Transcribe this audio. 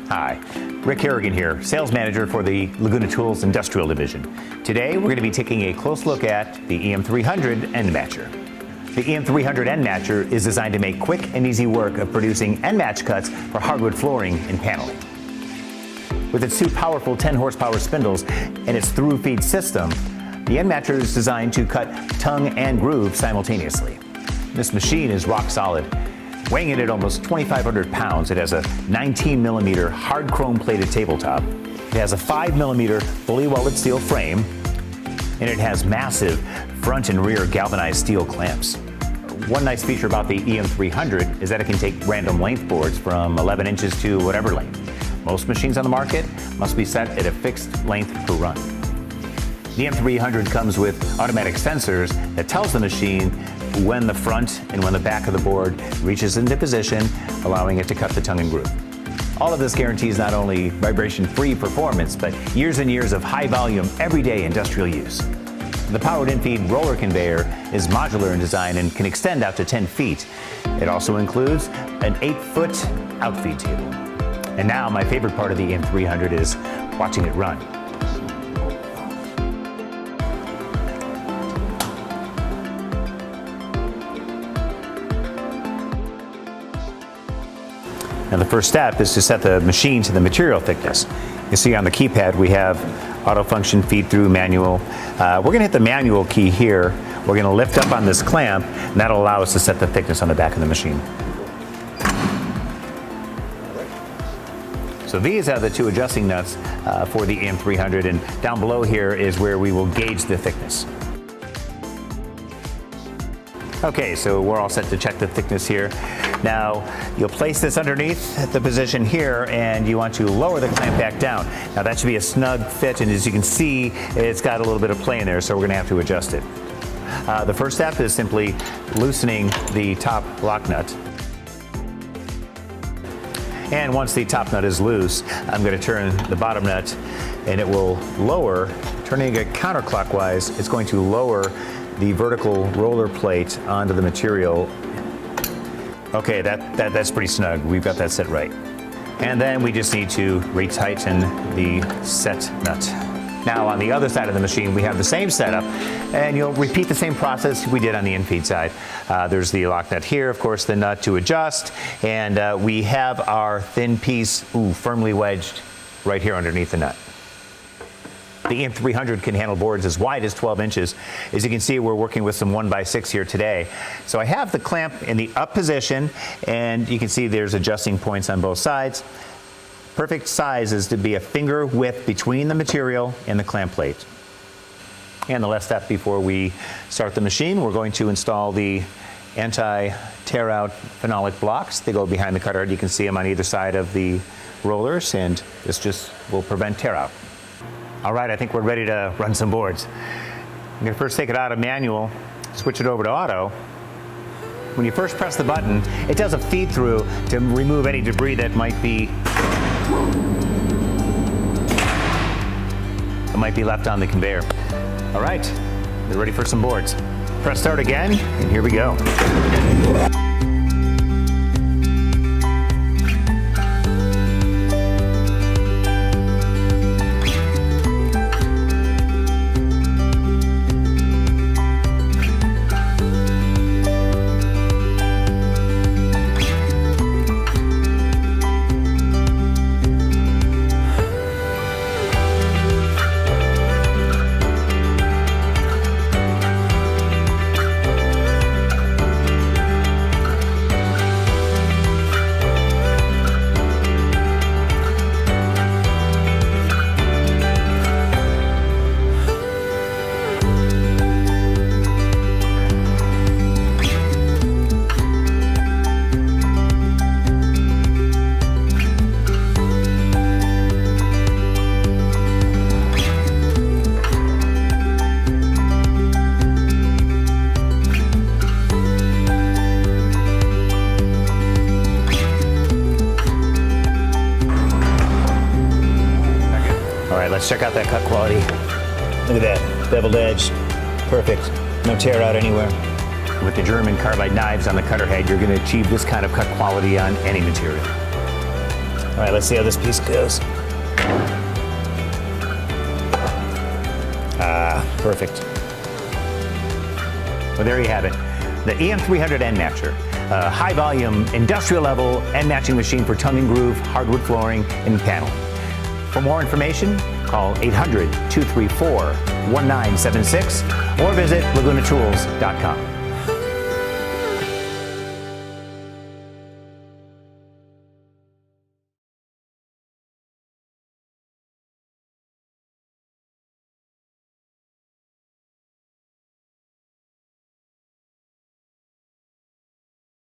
Hi, Rick Kerrigan here, Sales Manager for the Laguna Tools Industrial Division. Today we're going to be taking a close look at the EM300 End Matcher. The EM300 End Matcher is designed to make quick and easy work of producing end match cuts for hardwood flooring and paneling. With its two powerful 10 horsepower spindles and its through feed system, the End Matcher is designed to cut tongue and groove simultaneously. This machine is rock solid. Weighing it at almost 2,500 pounds, it has a 19 millimeter hard chrome plated tabletop. It has a 5 millimeter fully welded steel frame, and it has massive front and rear galvanized steel clamps. One nice feature about the EM300 is that it can take random length boards from 11 inches to whatever length. Most machines on the market must be set at a fixed length per run. The EM300 comes with automatic sensors that tells the machine when the front and when the back of the board reaches into position, allowing it to cut the tongue and groove. All of this guarantees not only vibration-free performance, but years and years of high-volume, everyday industrial use. The powered in-feed roller conveyor is modular in design and can extend out to 10 feet. It also includes an 8-foot outfeed table. And now my favorite part of the EM300 is watching it run. Now the first step is to set the machine to the material thickness. You see on the keypad we have auto function, feed through, manual. We're going to hit the manual key here. We're going to lift up on this clamp, and that'll allow us to set the thickness on the back of the machine. So these are the two adjusting nuts for the EM300, and down below here is where we will gauge the thickness. Okay, so we're all set to check the thickness here. Now, you'll place this underneath the position here, and you want to lower the clamp back down. Now, that should be a snug fit, and as you can see, it's got a little bit of play in there, so we're gonna have to adjust it. The first step is simply loosening the top lock nut. And once the top nut is loose, I'm gonna turn the bottom nut, and it will lower, turning it counterclockwise, it's going to lower the vertical roller plate onto the material. Okay, that's pretty snug. We've got that set right. And then we just need to retighten the set nut. Now on the other side of the machine, we have the same setup, and you'll repeat the same process we did on the in-feed side. There's the lock nut here, of course, the nut to adjust, and we have our thin piece firmly wedged right here underneath the nut. The EM300 can handle boards as wide as 12 inches. As you can see, we're working with some 1x6 here today. So I have the clamp in the up position, and you can see there's adjusting points on both sides. Perfect size is to be a finger width between the material and the clamp plate. And the last step before we start the machine, we're going to install the anti-tear out phenolic blocks. They go behind the cutter head. You can see them on either side of the rollers, and this just will prevent tear out. All right, I think we're ready to run some boards. I'm gonna first take it out of manual, switch it over to auto. When you first press the button, it does a feed through to remove any debris that might be left on the conveyor. All right, we're ready for some boards. Press start again, and here we go. Let's check out that cut quality. Look at that, beveled edge, perfect, no tear out anywhere. With the German carbide knives on the cutter head, you're going to achieve this kind of cut quality on any material. All right, let's see how this piece goes. Perfect. Well, there you have it. The EM300 end matcher, a high volume, industrial level end matching machine for tongue and groove, hardwood flooring, and paneling. For more information, call 800-234-1976 or visit lagunatools.com.